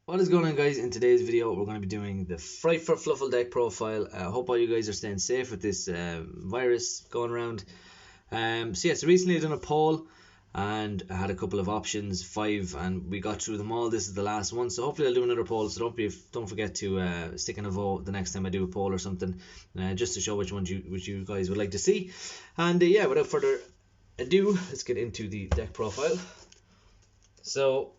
What is going on, guys? In today's video we're going to be doing the Frightfur Fluffull deck profile. I hope all you guys are staying safe with this virus going around. So recently I done a poll and I had a couple of options, 5, and we got through them all. This is the last one, so hopefully I'll do another poll, so don't forget to stick in a vote the next time I do a poll or something, just to show which you guys would like to see. And yeah, without further ado, let's get into the deck profile. So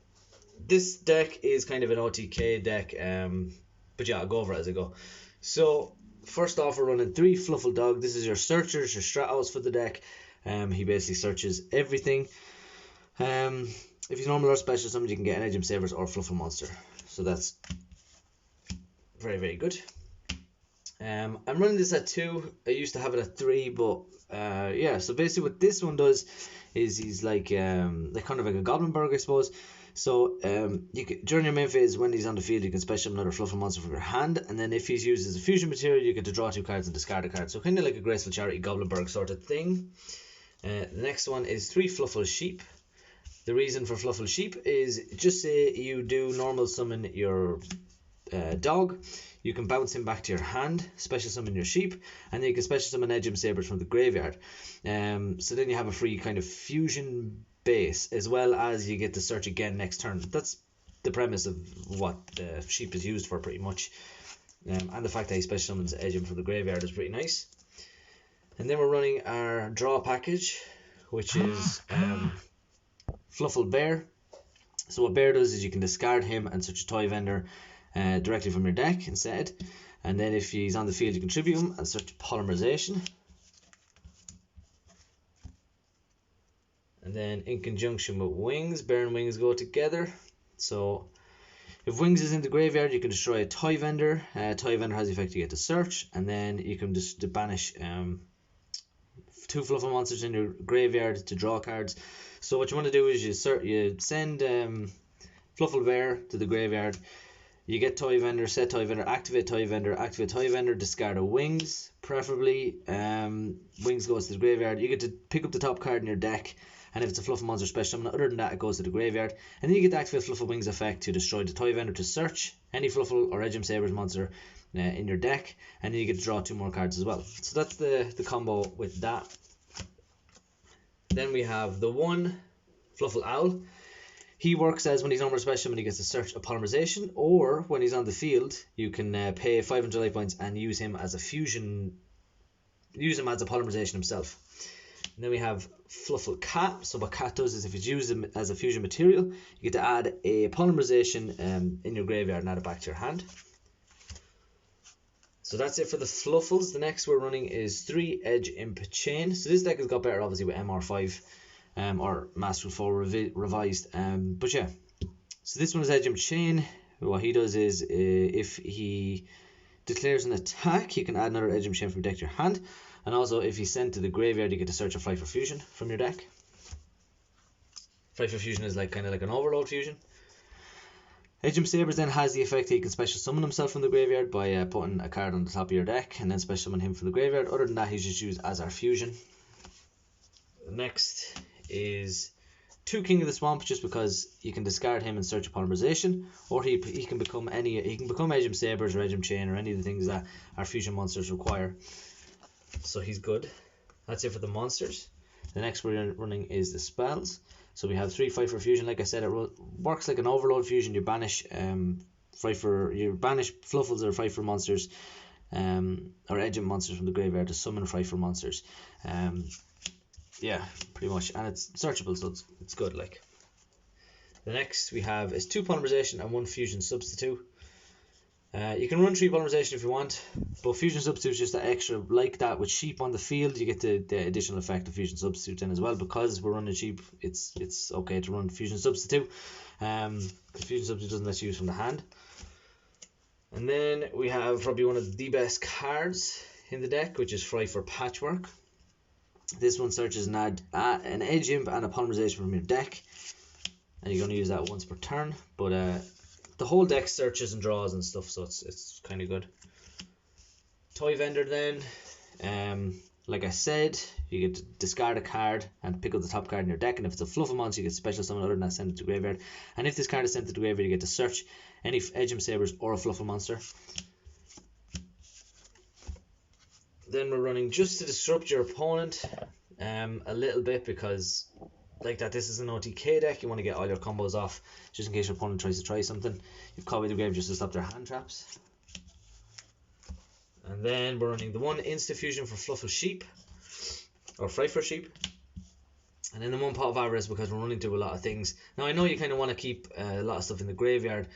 this deck is kind of an OTK deck, but yeah, I'll go over it as I go. So first off, we're running 3 Fluffull Dog. This is your searchers, your Stratos for the deck. He basically searches everything. If he's normal or special summon, you can get an Edge Sabers or Fluffull Monster. So that's very, very good. I'm running this at 2. I used to have it at 3, but yeah. So basically, what this one does is he's like kind of like a Goblinberg, I suppose. So during your main phase, when he's on the field, you can special another Fluffull Monster from your hand, and then if he's used as a fusion material, you get to draw 2 cards and discard a card. So kind of like a Graceful Charity Goblinberg sort of thing. The next one is 3 Fluffull Sheep. The reason for Fluffull Sheep is, just say you do normal summon your dog, you can bounce him back to your hand, special summon your sheep, and then you can special summon Edge Sabers from the graveyard. So then you have a free kind of fusion base, as well as you get to search again next turn. That's the premise of what the sheep is used for, pretty much. And the fact that he special summons Edge from the graveyard is pretty nice. And then we're running our draw package, which is Fluffull Bear. So what Bear does is you can discard him and search a toy vendor directly from your deck instead. And then if he's on the field, you can tribute him and search Polymerization. And then in conjunction with Wings, Bear and Wings go together. So if Wings is in the graveyard, you can destroy a toy vendor. Toy vendor has the effect you get to search, and then you can just banish 2 Fluffull Monsters in your graveyard to draw cards. So what you want to do is you send Fluffull Bear to the graveyard. You get toy vendor, set toy vendor, activate toy vendor, discard a Wings, preferably. Wings goes to the graveyard. You get to pick up the top card in your deck, and if it's a Fluffull Monster special summon, other than that, it goes to the graveyard. And then you get to activate Fluffull Wings effect to destroy the toy vendor to search any Fluffull or Edge Sabers monster in your deck, and then you get to draw 2 more cards as well. So that's the combo with that. Then we have the 1 Fluffull Owl. He works as, when he's normal special summon, he gets to search a Polymerization, or when he's on the field, you can pay 500 life points and use him as a fusion, use him as a Polymerization himself. And then we have Fluffull Cat. So what Cat does is, if it's used as a fusion material, you get to add a Polymerization in your graveyard and add it back to your hand. So that's it for the Fluffulls. The next we're running is 3 Edge Imp Chain. So this deck has got better, obviously, with MR5 or Master 4 revised. But yeah, so this one is Edge Imp Chain. What he does is, if he declares an attack, you can add another Edge Imp Chain from your deck to your hand. And also, if he's sent to the graveyard, you get to search a Frightfur Fusion from your deck. Frightfur Fusion is kind of like an Overload Fusion. Edge Sabers then has the effect that he can special summon himself from the graveyard by putting a card on the top of your deck, and then special summon him from the graveyard. Other than that, he's just used as our fusion. Next is 2 King of the Swamp, just because you can discard him and search a Polymerization, or he can become Edge Sabers or Edge Chain or any of the things that our fusion monsters require. So he's good. That's it for the monsters. The next we're running is the spells. So we have 3 Frightfur Fusion. Like I said, it works like an Overload Fusion. You banish Fluffulls or Frightfur monsters, or Edge monsters from the graveyard to summon Frightfur monsters. Yeah, pretty much, and it's searchable, so it's good. Like, the next we have is 2 Polymerization and 1 Fusion Substitute. You can run 3 Polymerization if you want, but Fusion Substitute is just that extra, like that with sheep on the field. You get the additional effect of Fusion Substitute then as well. Because we're running sheep, it's okay to run Fusion Substitute, because Fusion Substitute doesn't let you use from the hand. And then we have probably one of the best cards in the deck, which is Frightfur Patchwork. This one searches an Edge Imp and a Polymerization from your deck, and you're going to use that once per turn. But the whole deck searches and draws and stuff, so it's kind of good. Toy vendor then. Like I said, you get to discard a card and pick up the top card in your deck, and if it's a Fluffull monster, you get special summon other than that, send it to the graveyard. And if this card is sent to the graveyard, you get to search any Edgem Sabers or a Fluffull monster. Then we're running just to disrupt your opponent a little bit, because like that, this is an OTK deck. You want to get all your combos off just in case your opponent tries to try something. You've copied the grave just to stop their hand traps. And then we're running the one Insta Fusion for Fluffull Sheep, or Frightfur Sheep. And then the one Pot of Avarice, because we're running through a lot of things. Now I know you kind of want to keep a lot of stuff in the graveyard,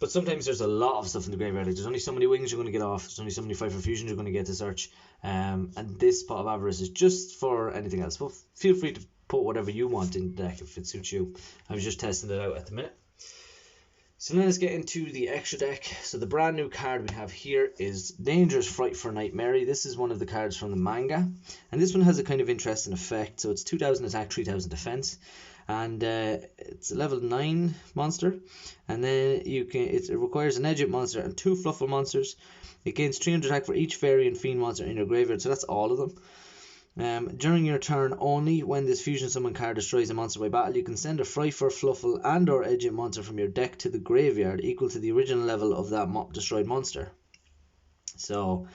but sometimes there's a lot of stuff in the graveyard. Like, there's only so many wings you're going to get off. There's only so many Frightfur Fusions you're going to get to search. And this Pot of Avarice is just for anything else. But feel free to put whatever you want in the deck if it suits you. I was just testing it out at the minute. So now let's get into the extra deck. So the brand new card we have here is Dangerous Frightfur Nightmare. This is one of the cards from the manga, and this one has a kind of interesting effect. So it's 2000 attack, 3000 defense, and it's a level 9 monster. And then it requires an Edgem monster and 2 Fluffull monsters. It gains 300 attack for each fairy and fiend monster in your graveyard, so that's all of them. During your turn only, when this fusion summon card destroys a monster by battle, you can send a Frightfur, Fluffull and or Edgem monster from your deck to the graveyard equal to the original level of that destroyed monster. So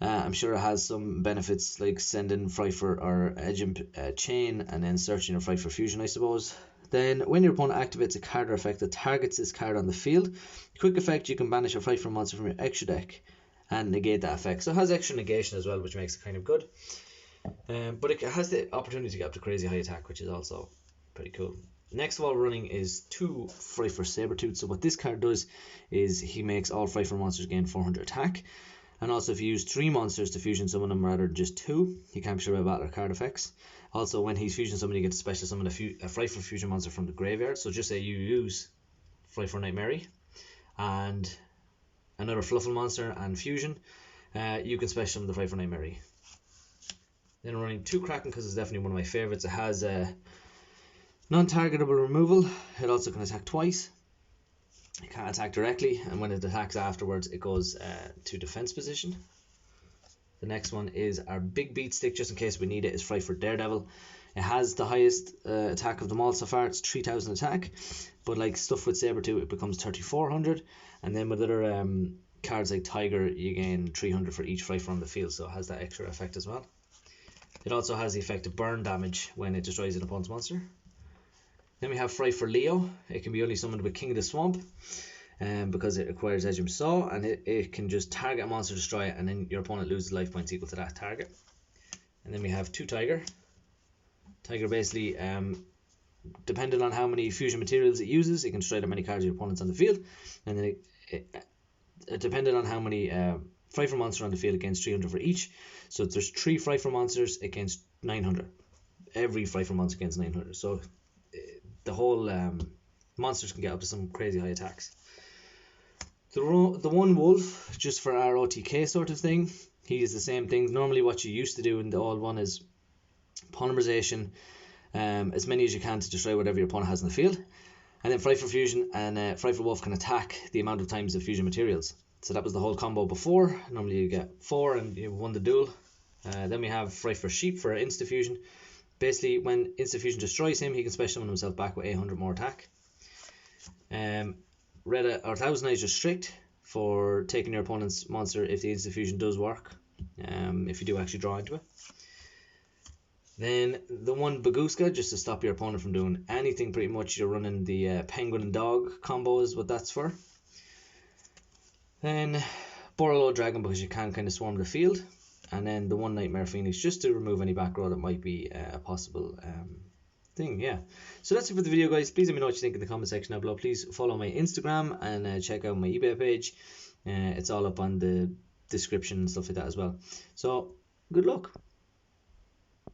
I'm sure it has some benefits, like sending Frightfur or Edgem chain and then searching your Frightfur fusion, I suppose. Then when your opponent activates a card or effect that targets this card on the field, quick effect, you can banish a Frightfur monster from your extra deck and negate that effect. So it has extra negation as well, which makes it kind of good. But it has the opportunity to get up to crazy high attack, which is also pretty cool. Next of all running is 2 Frightfur Sabertooth. So what this card does is he makes all Frightfur monsters gain 400 attack. And also if you use 3 monsters to fusion summon them rather than just 2, you can't be sure about battle or card effects. Also when he's fusion summoned, you get to special summon a Frightfur fusion monster from the graveyard. So just say you use Frightfur Nightmare and another Fluffull monster and fusion, you can special summon the Frightfur Nightmare. Then we're running 2 Kraken because it's definitely one of my favourites. It has non-targetable removal. It also can attack twice. It can't attack directly, and when it attacks afterwards, it goes to defense position. The next one is our big beat stick, just in case we need it, is Frightfur Daredevil. It has the highest attack of them all so far. It's 3000 attack, but like stuff with Sabertooth, it becomes 3400, and then with other cards like Tiger, you gain 300 for each Frightfur on the field, so it has that extra effect as well. It also has the effect of burn damage when it destroys an opponent's monster. Then we have Frightfur Leo. It can be only summoned with King of the Swamp because it acquires Edgem Saw, and it can just target a monster, destroy it, and then your opponent loses life points equal to that target. And then we have 2 Tiger. Tiger basically, depending on how many fusion materials it uses, it can destroy that many cards of your opponent's on the field. And then depending on how many Frightfur monster on the field, against 300 for each. So there's 3 Frightfur monsters against 900. Every Frightfur monster against 900. So the whole monsters can get up to some crazy high attacks. The one wolf, just for our OTK sort of thing, he is the same thing. Normally what you used to do in the old one is polymerization, as many as you can to destroy whatever your opponent has in the field. And then Frightfur Fusion and Frightfur Wolf can attack the amount of times of fusion materials. So that was the whole combo before. Normally you get 4 and you won the duel. Then we have Frightfur Sheep for Insta Fusion. Basically, when Insta Fusion destroys him, he can special summon himself back with 800 more attack. Thousand Eyes Restrict for taking your opponent's monster if the Insta Fusion does work. If you do actually draw into it. Then the one Baguska, just to stop your opponent from doing anything pretty much. You're running the Penguin and Dog combo is what that's for. Then Borrello Dragon, because you can kind of swarm the field. And then the one Nightmare Phoenix, just to remove any back row that might be a possible thing, yeah. So that's it for the video, guys. Please let me know what you think in the comment section down below. Please follow my Instagram and check out my eBay page. It's all up on the description and stuff like that as well. So good luck.